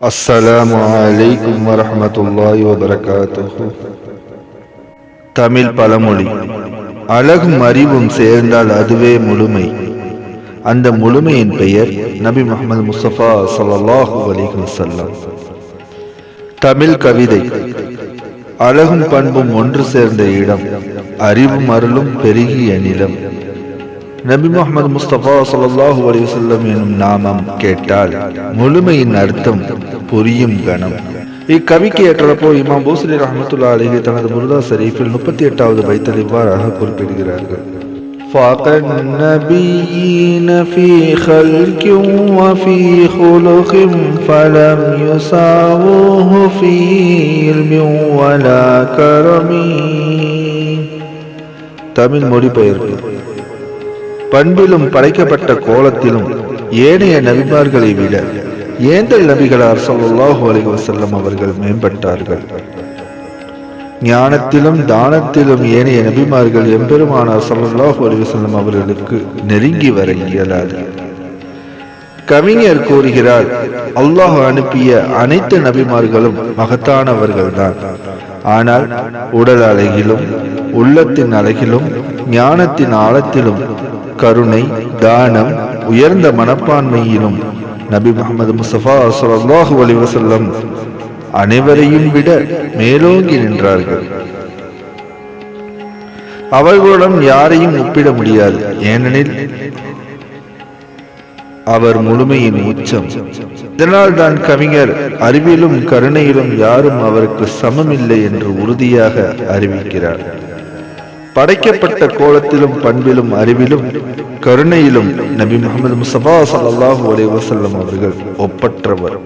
அஸ்ஸலாமு அலைக்கும் வரஹ்மத்துல்லாஹி வபரகாத்துஹு. தமிழ் பழமொழி: அழகும் அறிவும் சேர்ந்தால் அதுவே முழுமை. அந்த முழுமையின் பெயர் நபி முஹம்மது முஸ்தபா ஸல்லல்லாஹு அலைஹி வஸல்லம். தமிழ் கவிதை: அழகும் பண்பும் ஒன்று சேர்ந்த இடம், அறிவும் அருளும் பெருகிய நிலம். நபி முஹம்மது முஸ்தபா ஸல்லல்லாஹு அலைஹி வஸல்லம் எனும் நாமம் கேட்டால் முழுமையின் அர்த்தம் புரியும் கணம். இக்கவிக்கு ஏற்றப்போ இமாம் பூஸ்ரி ரஹ்மத்துல்லாஹி அலைஹி தனது புர்தா ஷரீஃபில் 38வது பைத்தில் இவ்வாறாக குறிப்பிடுகிறார்கள்: فاق النبيين في خلق وفي خلق فلم يساووه في علم ولا كرم. தமிழ் மொழிபெயர்ப்பு: பண்பிலும் படைக்கப்பட்ட கோலத்திலும் ஏனைய நபிமார்களை விட ஏந்தல் நபிகளார் ஸல்லல்லாஹு அலைஹி வஸல்லம் அவர்கள் மேம்பட்டார்கள். ஞானத்திலும் தானத்திலும் ஏனைய நபிமார்கள் எம்பெருமானார் ஸல்லல்லாஹு அலைஹி வஸல்லம் அவர்களுக்கு நெருங்கி வர இயலாது. கவிஞர் கூறுகிறார்: அல்லாஹ் அனுப்பிய அனைத்து நபிமார்களும் மகத்தானவர்கள்தான். ஆனால் உடல் அழகிலும் உள்ளத்தின் அழகிலும் ஞானத்தின் ஆழத்திலும் கருணை, தானம், உயர்ந்த மனப்பான்மையிலும் நபி முஹம்மது முஸ்தபா ஸல்லல்லாஹு அலைஹி வஸல்லம் அனைவரையும் விட மேலோங்கி நின்றார்கள். அவர்களுடன் யாரையும் ஒப்பிட முடியாது. ஏனெனில் அவர் முழுமையின் உச்சம். இதனால் தான் கவிஞர் அறிவிலும் கருணையிலும் யாரும் அவருக்கு சமமில்லை என்று உறுதியாக அறிவிக்கிறார். படைக்கப்பட்ட கோலத்திலும் பண்பிலும் அறிவிலும் கருணையிலும் நபி முஹம்மது முஸ்தபா ஸல்லல்லாஹு அலைஹி வஸல்லம் அவர்கள் ஒப்பற்றவர்.